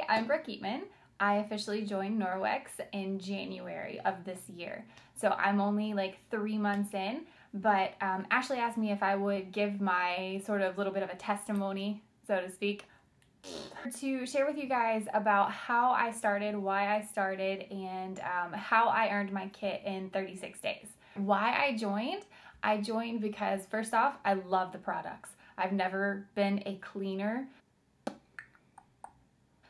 I'm Brooke Eatman. I officially joined Norwex in January of this year. So I'm only like 3 months in, but Ashley asked me if I would give my sort of little bit of a testimony, so to speak, to share with you guys about how I started, why I started, and how I earned my kit in 36 days. Why I joined because first off, I love the products. I've never been a cleaner.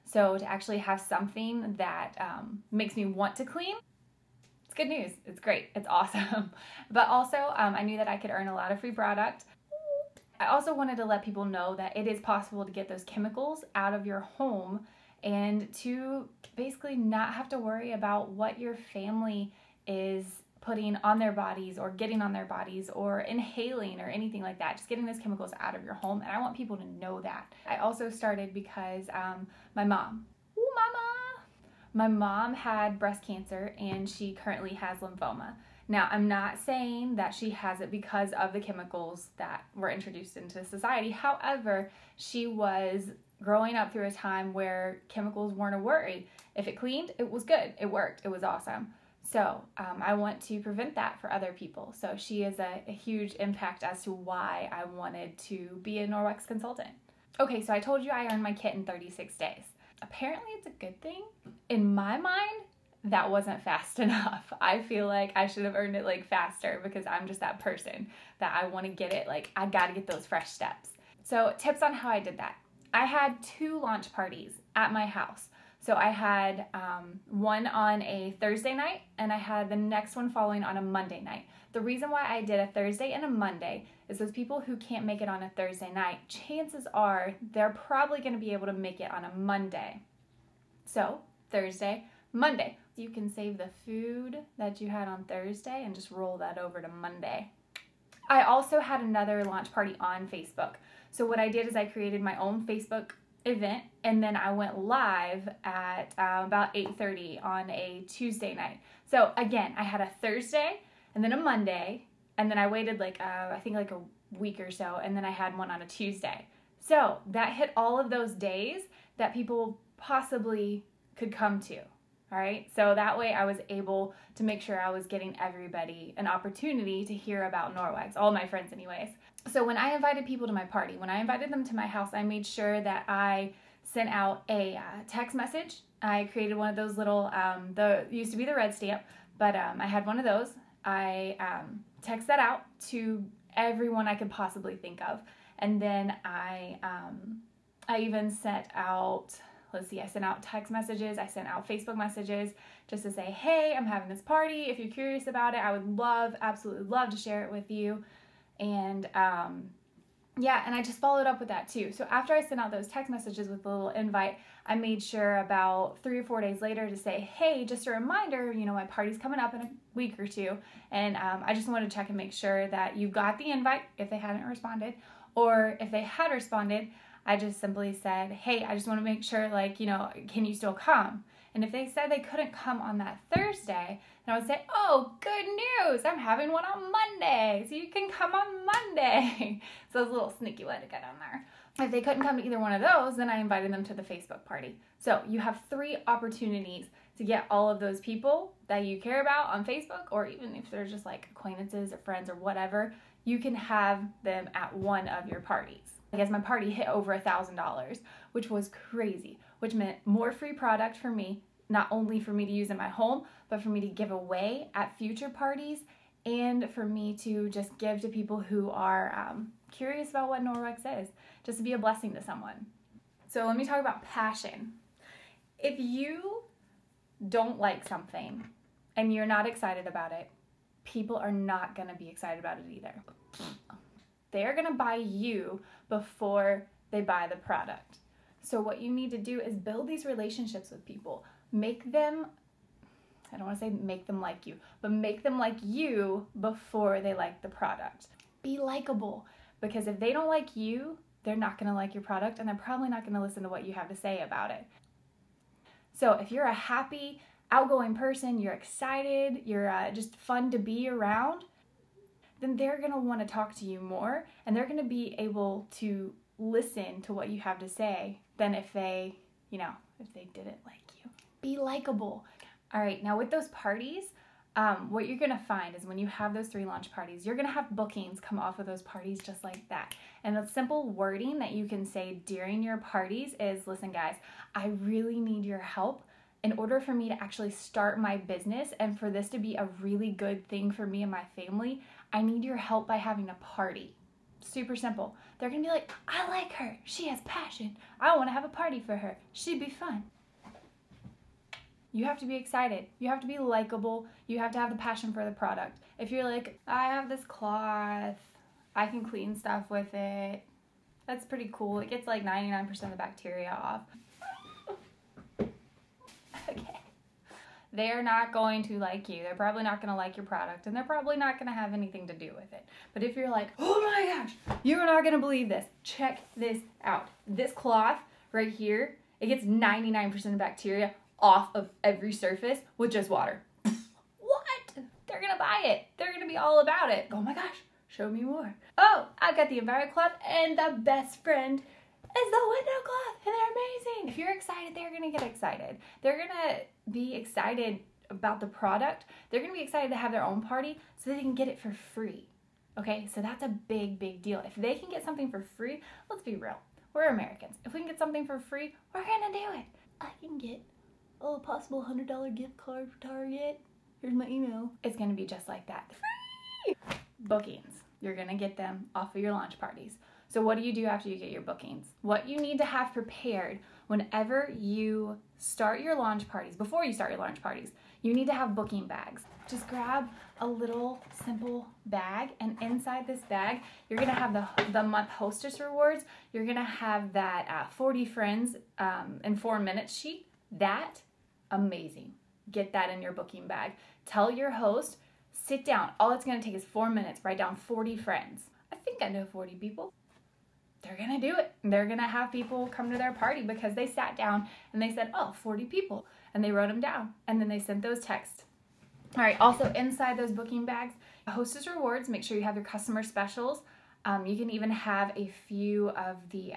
So to actually have something that makes me want to clean, it's good news. It's great. It's awesome. But also, I knew that I could earn a lot of free product. I also wanted to let people know that it is possible to get those chemicals out of your home and to basically not have to worry about what your family is putting on their bodies or getting on their bodies or inhaling or anything like that. Just getting those chemicals out of your home. And I want people to know that. I also started because my mom had breast cancer and she currently has lymphoma. Now, I'm not saying that she has it because of the chemicals that were introduced into society. However, she was growing up through a time where chemicals weren't a worry. If it cleaned, it was good. It worked. It was awesome. So I want to prevent that for other people. So she is a huge impact as to why I wanted to be a Norwex consultant. Okay, so I told you I earned my kit in 36 days. Apparently it's a good thing. In my mind, that wasn't fast enough. I feel like I should have earned it like faster because I'm just that person that I want to get it, like I got to get those fresh steps. So tips on how I did that. I had 2 launch parties at my house. So I had one on a Thursday night and I had the next one following on a Monday night. The reason why I did a Thursday and a Monday is those people who can't make it on a Thursday night, chances are they're probably going to be able to make it on a Monday. So Thursday, Monday. You can save the food that you had on Thursday and just roll that over to Monday. I also had another launch party on Facebook. So what I did is I created my own Facebook event and then I went live at about 8:30 on a Tuesday night. So again, I had a Thursday and then a Monday and then I waited I think like a week or so and then I had one on a Tuesday. So that hit all of those days that people possibly could come to. All right, so that way I was able to make sure I was getting everybody an opportunity to hear about Norwex, all my friends anyways. So when I invited people to my party, when I invited them to my house, I made sure that I sent out a text message. I created one of those little, used to be the red stamp, but I had one of those. I text that out to everyone I could possibly think of. And then I even sent out, I sent out text messages, I sent out Facebook messages just to say, hey, I'm having this party. If you're curious about it, I would absolutely love to share it with you. And and I just followed up with that too. So after I sent out those text messages with a little invite, I made sure about 3 or 4 days later to say, hey, just a reminder, my party's coming up in a week or two. And I just wanted to check and make sure that you got the invite if they hadn't responded, or if they had responded, I just simply said, hey, I just want to make sure, can you still come? And if they said they couldn't come on that Thursday, then I would say, oh, good news, I'm having one on Monday, so you can come on Monday. So it was a little sneaky way to get on there. If they couldn't come to either one of those, then I invited them to the Facebook party. So you have 3 opportunities to get all of those people that you care about on Facebook, or even if they're just like acquaintances or friends or whatever, you can have them at one of your parties. I guess my party hit over $1,000, which was crazy, which meant more free product for me, not only for me to use in my home, but for me to give away at future parties and for me to just give to people who are curious about what Norwex is, just to be a blessing to someone. So let me talk about passion. If you don't like something and you're not excited about it, people are not going to be excited about it either. They're going to buy you before they buy the product. So what you need to do is build these relationships with people. Make them, I don't want to say make them like you, but make them like you before they like the product. Be likable, because if they don't like you, they're not going to like your product and they're probably not going to listen to what you have to say about it. So if you're a happy, outgoing person, you're excited, you're just fun to be around, then they're going to want to talk to you more and they're going to be able to listen to what you have to say than if they, if they didn't like you. Be likable. All right, now with those parties, what you're gonna find is when you have those 3 launch parties, you're gonna have bookings come off of those parties just like that. And the simple wording that you can say during your parties is, listen guys, I really need your help in order for me to actually start my business and for this to be a really good thing for me and my family. I need your help by having a party. Super simple. They're gonna be like, I like her. She has passion. I wanna have a party for her. She'd be fun. You have to be excited. You have to be likable. You have to have the passion for the product. If you're like, I have this cloth, I can clean stuff with it. That's pretty cool. It gets like 99% of the bacteria off. Okay. They're not going to like you. They're probably not going to like your product, and they're probably not going to have anything to do with it. But if you're like, oh my gosh, you're not going to believe this. Check this out. This cloth right here, it gets 99% of bacteria off of every surface with just water. What? They're gonna buy it. They're gonna be all about it. Oh my gosh, show me more. Oh, I've got the environment cloth, and the best friend is the window cloth, and they're amazing. If you're excited, they're gonna get excited. They're gonna be excited about the product. They're gonna be excited to have their own party so they can get it for free. Okay, so that's a big, big deal. If they can get something for free, let's be real. We're Americans. If we can get something for free, we're gonna do it. I can get a possible $100 gift card for Target. Here's my email. It's gonna be just like that. Free! Bookings. You're gonna get them off of your launch parties. So what do you do after you get your bookings? What you need to have prepared whenever you start your launch parties, before you start your launch parties, you need to have booking bags. Just grab a little simple bag, and inside this bag, you're gonna have the month hostess rewards. You're gonna have that 40 friends in 4 minutes sheet. That, amazing. Get that in your booking bag. Tell your host, sit down. All it's gonna take is 4 minutes. Write down 40 friends. I think I know 40 people. They're gonna do it. They're gonna have people come to their party because they sat down and they said, oh, 40 people. And they wrote them down. And then they sent those texts. All right, also inside those booking bags, hostess rewards, make sure you have your customer specials. You can even have a few of the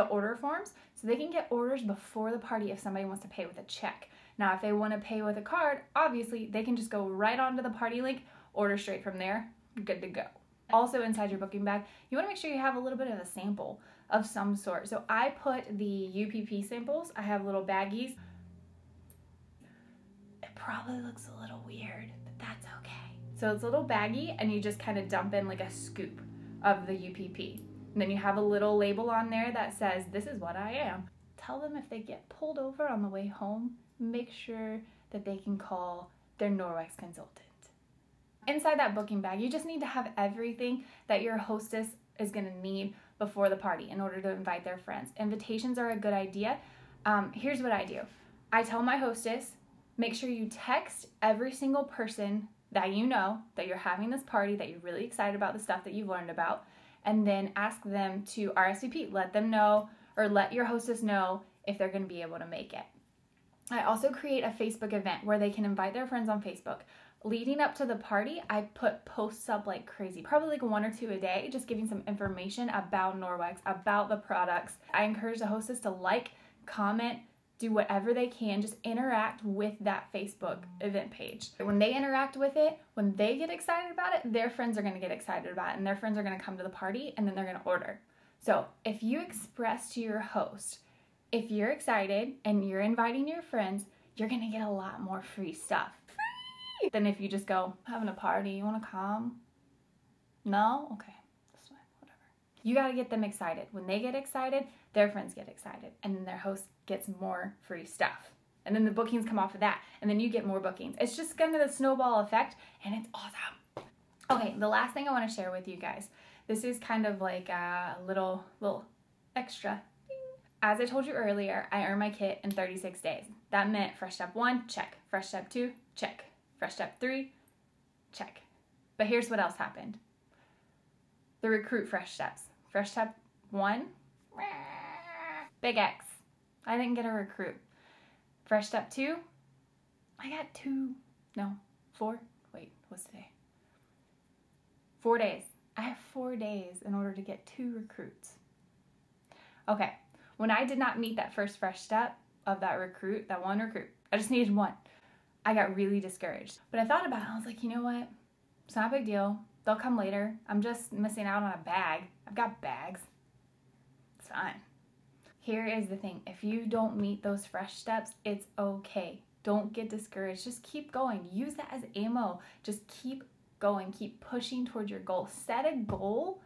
order forms so they can get orders before the party if somebody wants to pay with a check. Now, if they want to pay with a card, obviously they can just go right onto the party link, order straight from there, good to go. Also inside your booking bag, you want to make sure you have a little bit of a sample of some sort. So I put the UPP samples. I have little baggies. It probably looks a little weird, but that's okay. So it's a little baggie, and you just kind of dump in like a scoop of the UPP. And then you have a little label on there that says, this is what I am. Tell them if they get pulled over on the way home, make sure that they can call their Norwex consultant. Inside that booking bag, you just need to have everything that your hostess is gonna need before the party in order to invite their friends. Invitations are a good idea. Here's what I do. I tell my hostess, make sure you text every single person that you know that you're having this party, that you're really excited about the stuff that you've learned about, and then ask them to RSVP. Let them know, or let your hostess know if they're gonna be able to make it. I also create a Facebook event where they can invite their friends on Facebook. Leading up to the party, I put posts up like crazy, probably like 1 or 2 a day, just giving some information about Norwex, about the products. I encourage the hostess to like, comment, do whatever they can, just interact with that Facebook event page. When they interact with it, when they get excited about it, their friends are gonna get excited about it, and their friends are gonna come to the party, and then they're gonna order. So if you express to your host, if you're excited and you're inviting your friends, you're gonna get a lot more free stuff. Free! Than if you just go, having a party, you wanna come? No? Okay, that's fine, whatever. You gotta get them excited. When they get excited, their friends get excited, and then their host gets more free stuff. And then the bookings come off of that, and then you get more bookings. It's just kind of the snowball effect, and it's awesome. Okay, the last thing I wanna share with you guys, this is kind of like a little extra. As I told you earlier, I earned my kit in 36 days. That meant fresh step 1, check. Fresh step 2, check. Fresh step 3, check. But here's what else happened. The recruit fresh steps. Fresh step 1, big X. I didn't get a recruit. Fresh step 2, I got 4, wait, what's today? 4 days. I have 4 days in order to get 2 recruits. Okay, When I did not meet that first fresh step of that one recruit, I just needed one. I got really discouraged. But I thought about it. I was like, you know what? It's not a big deal. They'll come later. I'm just missing out on a bag. I've got bags. It's fine. Here is the thing. If you don't meet those fresh steps, it's okay. Don't get discouraged. Just keep going. Use that as ammo. Just keep going. Keep pushing towards your goal. Set a goal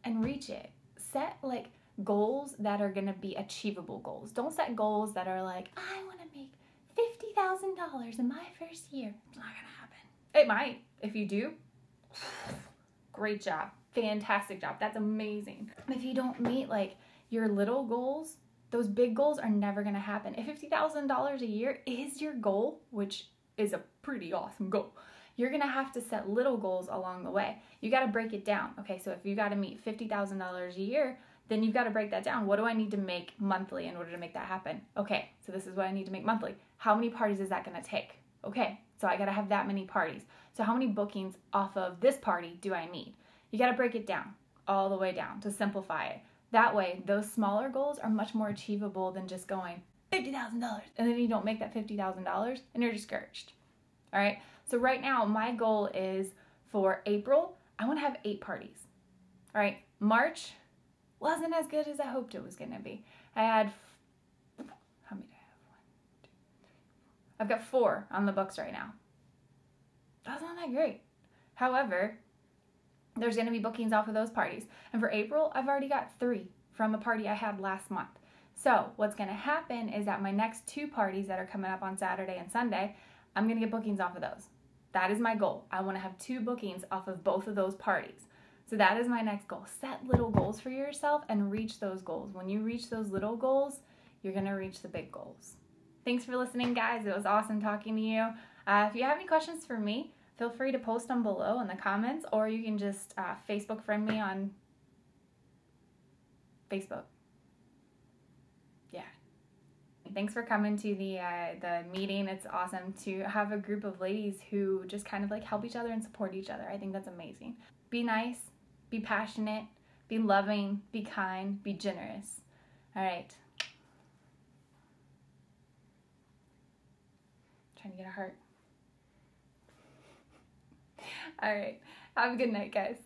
and reach it. Set like goals that are going to be achievable goals. Don't set goals that are like, I want to make $50,000 in my first year. It's not going to happen. It might. If you do, great job. Fantastic job. That's amazing. If you don't meet like your little goals, those big goals are never going to happen. If $50,000 a year is your goal, which is a pretty awesome goal, you're going to have to set little goals along the way. You got to break it down. Okay, so if you got to meet $50,000 a year, then you've got to break that down. What do I need to make monthly in order to make that happen? Okay, so this is what I need to make monthly. How many parties is that going to take? Okay, so I got to have that many parties. So how many bookings off of this party do I need? You got to break it down all the way down to simplify it. That way, those smaller goals are much more achievable than just going $50,000. And then you don't make that $50,000 and you're discouraged. All right. So right now, my goal is for April, I want to have 8 parties. All right. March wasn't as good as I hoped it was going to be. I had, how many do I have? 1, 2, 3, 4. I've got 4 on the books right now. That's not that great. However, there's going to be bookings off of those parties. And for April, I've already got 3 from a party I had last month. So what's going to happen is that my next 2 parties that are coming up on Saturday and Sunday, I'm going to get bookings off of those. That is my goal. I want to have 2 bookings off of both of those parties. So that is my next goal. Set little goals for yourself and reach those goals. When you reach those little goals, you're going to reach the big goals. Thanks for listening, guys. It was awesome talking to you. If you have any questions for me, feel free to post them below in the comments, or you can just Facebook friend me on Facebook. Yeah. Thanks for coming to the meeting. It's awesome to have a group of ladies who just kind of like help each other and support each other. I think that's amazing. Be nice, be passionate, be loving, be kind, be generous. All right. Trying to get a heart. All right. Have a good night, guys.